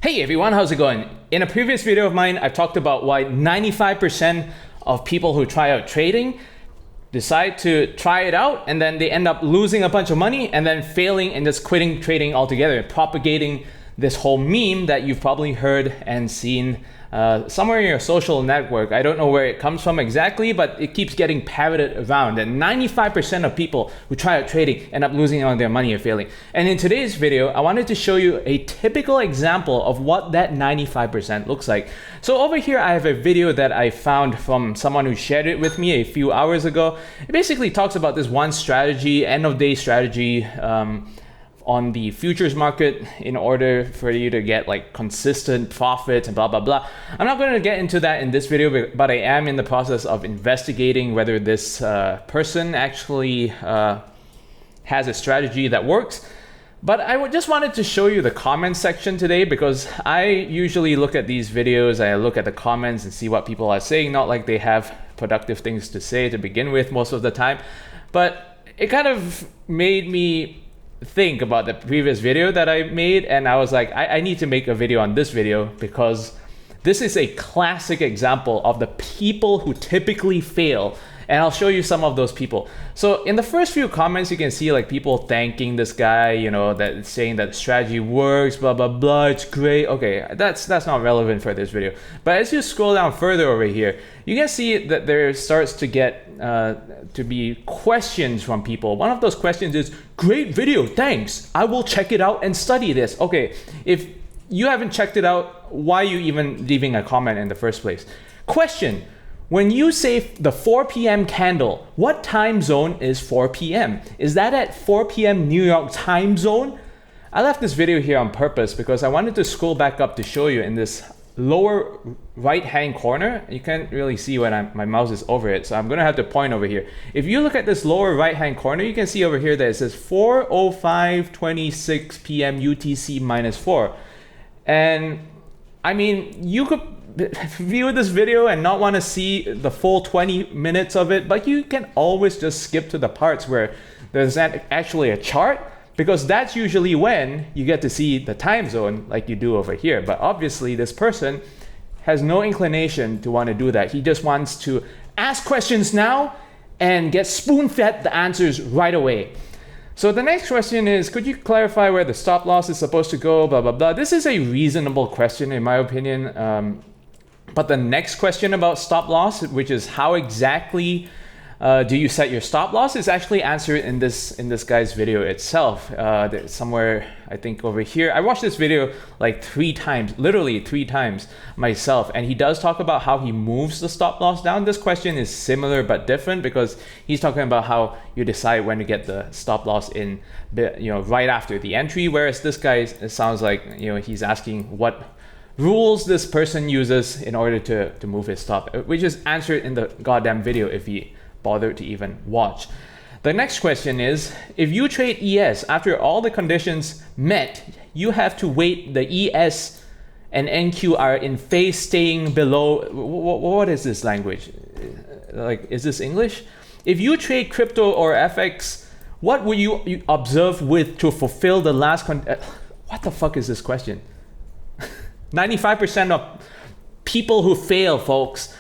Hey everyone, how's it going? In a previous video of mine, I've talked about why 95% of people who try out trading decide to try it out and then they end up losing a bunch of money and then failing and just quitting trading altogether, propagating this whole meme that you've probably heard and seen somewhere in your social network. I don't know where it comes from exactly, but it keeps getting parroted around. And 95% of people who try out trading end up losing all their money or failing. And in today's video, I wanted to show you a typical example of what that 95% looks like. So over here, I have a video that I found from someone who shared it with me a few hours ago. It basically talks about this one strategy, end of day strategy, on the futures market in order for you to get like consistent profits and blah, blah, blah. I'm not going to get into that in this video, but I am in the process of investigating whether this person actually has a strategy that works. But I just wanted to show you the comments section today because I usually look at these videos, I look at the comments and see what people are saying, not like they have productive things to say to begin with most of the time. But it kind of made me think about the previous video that I made, and I was like, I need to make a video on this video because this is a classic example of the people who typically fail, and I'll show you some of those people. So in the first few comments, you can see like people thanking this guy, you know, that saying that the strategy works, blah, blah, blah, it's great. Okay, that's not relevant for this video. But as you scroll down further over here, you can see that there starts to get to be questions from people. One of those questions is, great video, thanks. I will check it out and study this. Okay, if you haven't checked it out, why are you even leaving a comment in the first place? Question. When you say the 4 p.m. candle, what time zone is 4 p.m.? Is that at 4 p.m. New York time zone? I left this video here on purpose because I wanted to scroll back up to show you in this lower right-hand corner. You can't really see when my mouse is over it, so I'm gonna have to point over here. If you look at this lower right-hand corner, you can see over here that it says 4:05:26 p.m. UTC -4. And I mean, you could view this video and not want to see the full 20 minutes of it, but you can always just skip to the parts where there's actually a chart, because that's usually when you get to see the time zone like you do over here. But obviously this person has no inclination to want to do that. He just wants to ask questions now and get spoon-fed the answers right away. So the next question is, could you clarify where the stop loss is supposed to go, blah, blah, blah. This is a reasonable question in my opinion. But the next question about stop loss, which is how exactly do you set your stop loss, is actually answered in this guy's video itself. Somewhere, I think over here. I watched this video like 3 times, literally 3 times myself, and he does talk about how he moves the stop loss down. This question is similar but different because he's talking about how you decide when to get the stop loss in, you know, right after the entry, whereas this guy, it sounds like, you know, he's asking what rules this person uses in order to move his stop, which is answered in the goddamn video if he bothered to even watch. The next question is, if you trade ES after all the conditions met, you have to wait the ES and NQ are in phase staying below. What is this language? Like, is this English? If you trade crypto or FX, what will you observe with to fulfill the last what the fuck is this question? 95% of people who fail, folks.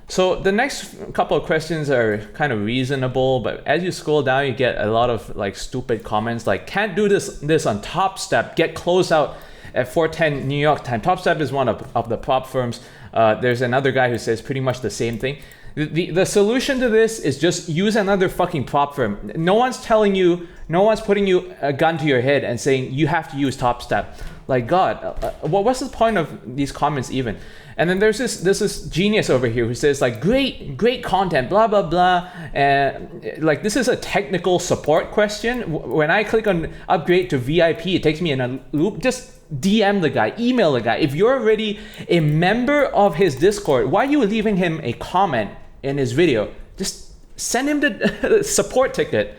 So the next couple of questions are kind of reasonable, but as you scroll down, you get a lot of like stupid comments like, can't do this on Top Step, get closed out at 4:10 New York time. Top Step is one of the prop firms. There's another guy who says pretty much the same thing. The solution to this is just use another fucking prop firm. No one's telling you, no one's putting you a gun to your head and saying you have to use Top Step. Like, God, what's the point of these comments even? And then there's this genius over here who says like, great content, blah, blah, blah. And like, this is a technical support question. When I click on upgrade to VIP, it takes me in a loop. Just DM the guy, email the guy. If you're already a member of his Discord, why are you leaving him a comment in his video? Just send him the support ticket.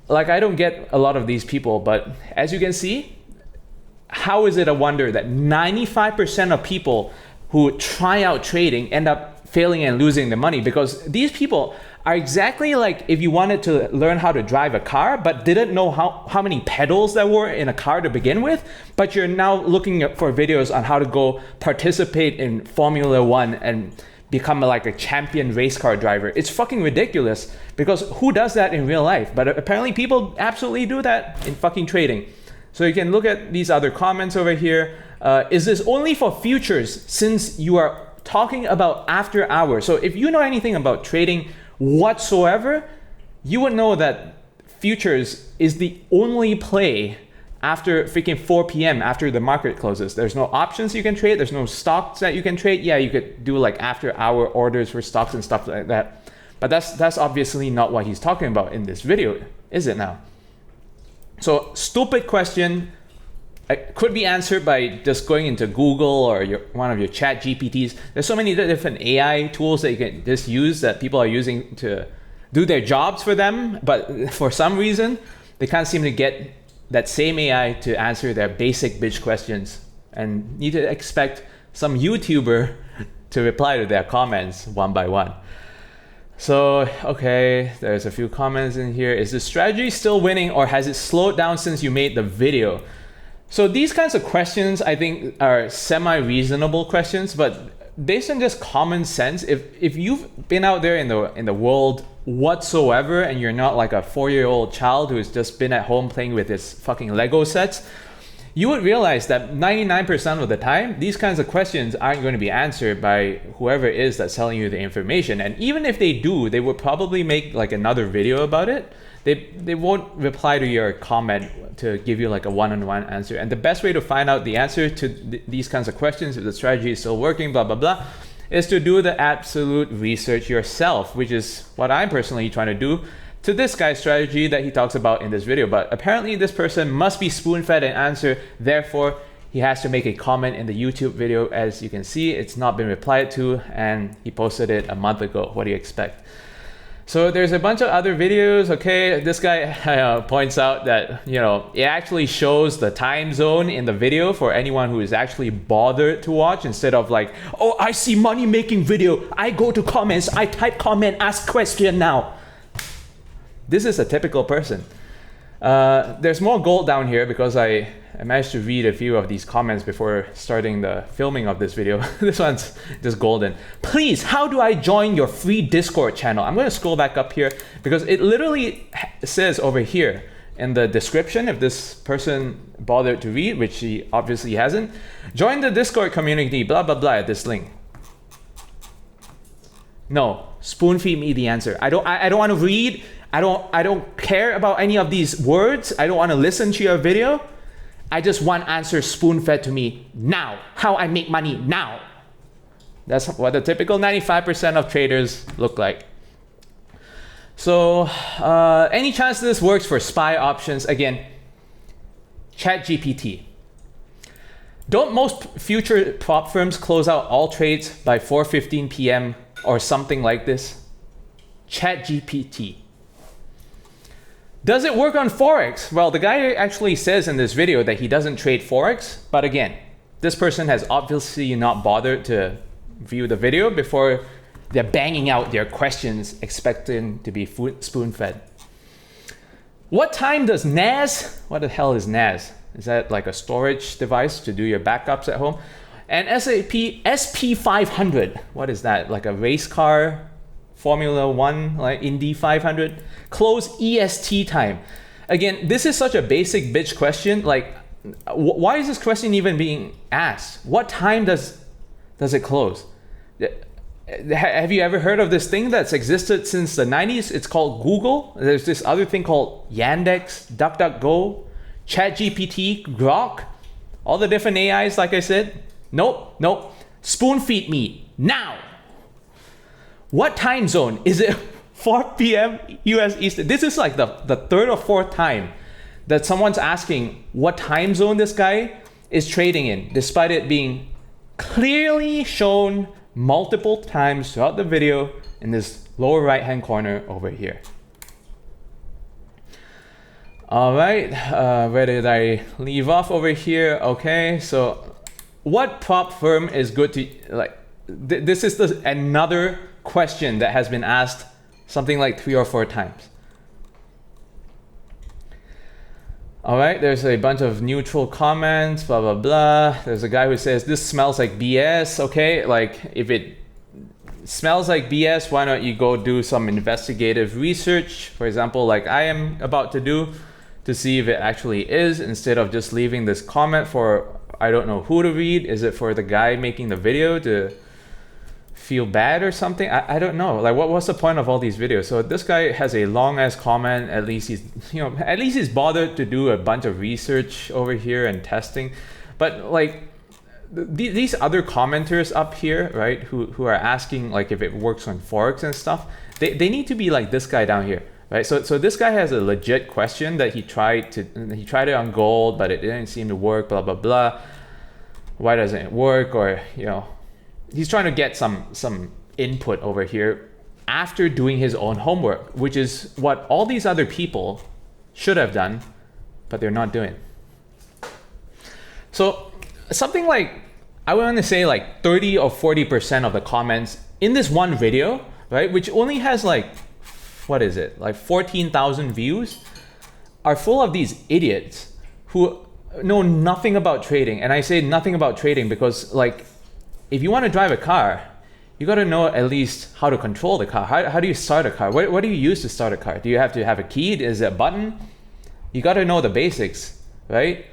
Like, I don't get a lot of these people, but as you can see, how is it a wonder that 95% of people who try out trading end up failing and losing the money, because these people are exactly like if you wanted to learn how to drive a car but didn't know how many pedals there were in a car to begin with, but you're now looking for videos on how to go participate in Formula One and become like a champion race car driver. It's fucking ridiculous, because who does that in real life? But apparently people absolutely do that in fucking trading. So you can look at these other comments over here. Is this only for futures, since you are talking about after hours? So if you know anything about trading whatsoever, you would know that futures is the only play after freaking 4 p.m. after the market closes. There's no options you can trade. There's no stocks that you can trade. Yeah, you could do like after hour orders for stocks and stuff like that. But that's obviously not what he's talking about in this video, is it now? So stupid question. It could be answered by just going into Google or one of your ChatGPTs. There's so many different AI tools that you can just use that people are using to do their jobs for them. But for some reason, they can't seem to get that same AI to answer their basic bitch questions, and need to expect some YouTuber to reply to their comments one by one. So, okay, there's a few comments in here. Is the strategy still winning, or has it slowed down since you made the video? So these kinds of questions, I think, are semi-reasonable questions, but based on just common sense, if you've been out there in the world whatsoever, and you're not like a 4-year-old child who's just been at home playing with his fucking Lego sets, you would realize that 99% of the time, these kinds of questions aren't going to be answered by whoever it is that's selling you the information. And even if they do, they would probably make like another video about it. They won't reply to your comment to give you like a one-on-one answer. And the best way to find out the answer to these kinds of questions, if the strategy is still working, blah, blah, blah, is to do the absolute research yourself, which is what I'm personally trying to do to this guy's strategy that he talks about in this video. But apparently this person must be spoon-fed an answer, therefore he has to make a comment in the YouTube video. As you can see, it's not been replied to, and he posted it a month ago. What do you expect? So there's a bunch of other videos. Okay, this guy points out that, you know, it actually shows the time zone in the video for anyone who is actually bothered to watch, instead of like, oh, I see money making video, I go to comments, I type comment, ask question now. This is a typical person. There's more gold down here because I managed to read a few of these comments before starting the filming of this video. This one's just golden. Please, how do I join your free Discord channel? I'm going to scroll back up here because it literally says over here in the description, if this person bothered to read, which he obviously hasn't, join the Discord community, blah, blah, blah, at this link. No, spoon feed me the answer. I don't want to read. I don't care about any of these words. I don't want to listen to your video. I just want answers spoon-fed to me now. How I make money now. That's what the typical 95% of traders look like. So any chance this works for SPY options? Again, ChatGPT. Don't most future prop firms close out all trades by 4:15 p.m. or something like this? ChatGPT. Does it work on Forex? Well, the guy actually says in this video that he doesn't trade Forex, but again, this person has obviously not bothered to view the video before they're banging out their questions expecting to be spoon-fed. What time does NAS, what the hell is NAS? Is that like a storage device to do your backups at home? And SAP SP500, what is that? Like a race car? Formula One, like Indy 500, close EST time. Again, this is such a basic bitch question. Like, why is this question even being asked? What time does it close? Have you ever heard of this thing that's existed since the 90s? It's called Google. There's this other thing called Yandex, DuckDuckGo, ChatGPT, Grok, all the different AIs, like I said. Nope. Spoon feed me now. What time zone? Is it 4 p.m. US Eastern? This is like the third or fourth time that someone's asking what time zone this guy is trading in, despite it being clearly shown multiple times throughout the video in this lower right hand corner over here. All right, where did I leave off over here? Okay, so what prop firm is good to, like, This is another question that has been asked something like 3 or 4 times. All right, there's a bunch of neutral comments, blah, blah, blah. There's a guy who says, this smells like BS. Okay, like if it smells like BS, why don't you go do some investigative research, for example, like I am about to do, to see if it actually is, instead of just leaving this comment for I don't know who to read. Is it for the guy making the video to feel bad or something? I don't know. Like what's the point of all these videos? So this guy has a long ass comment. At least he's bothered to do a bunch of research over here and testing. But like these other commenters up here, right, who are asking like if it works on Forex and stuff, they need to be like this guy down here, right? So this guy has a legit question that he tried it on gold, but it didn't seem to work, blah blah blah. Why doesn't it work? Or he's trying to get some input over here after doing his own homework, which is what all these other people should have done, but they're not doing. So something like, I want to say like 30 or 40% of the comments in this one video, right, which only has like, what is it, like 14,000 views, are full of these idiots who know nothing about trading. And I say nothing about trading because like, if you want to drive a car, you got to know at least how to control the car. How do you start a car? What do you use to start a car? Do you have to have a key? Is it a button? You got to know the basics, right?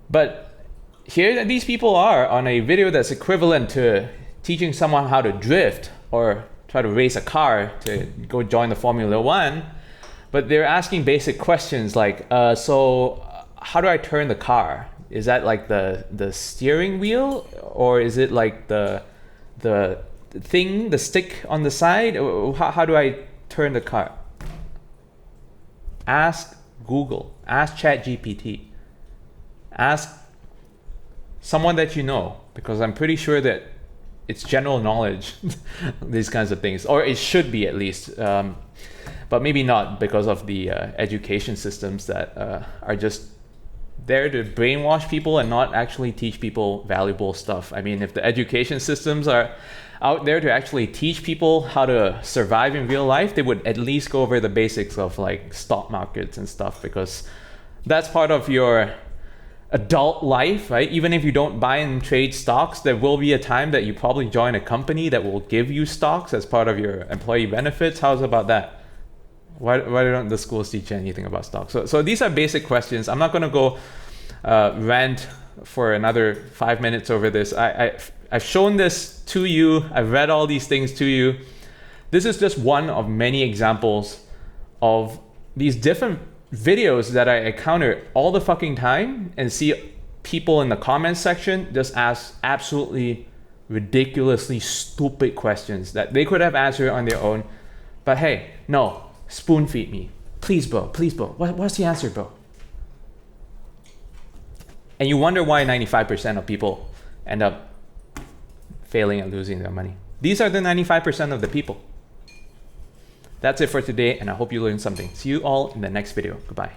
But here these people are on a video that's equivalent to teaching someone how to drift or try to race a car to go join the Formula One. But they're asking basic questions like, so how do I turn the car? Is that like the steering wheel, or is it like the thing, the stick on the side? How do I turn the car? Ask Google, ask ChatGPT, ask someone that you know, because I'm pretty sure that it's general knowledge, these kinds of things, or it should be at least, but maybe not because of the education systems that are just there to brainwash people and not actually teach people valuable stuff. I mean, if the education systems are out there to actually teach people how to survive in real life, they would at least go over the basics of like stock markets and stuff, because that's part of your adult life, right? Even if you don't buy and trade stocks, there will be a time that you probably join a company that will give you stocks as part of your employee benefits. How's about that? Why don't the schools teach you anything about stocks? So these are basic questions. I'm not going to go rant for another 5 minutes over this. I've shown this to you. I've read all these things to you. This is just one of many examples of these different videos that I encounter all the fucking time and see people in the comments section just ask absolutely ridiculously stupid questions that they could have answered on their own. But hey, no. Spoon feed me. Please, bro. Please, bro. What's the answer, bro? And you wonder why 95% of people end up failing and losing their money. These are the 95% of the people. That's it for today, and I hope you learned something. See you all in the next video. Goodbye.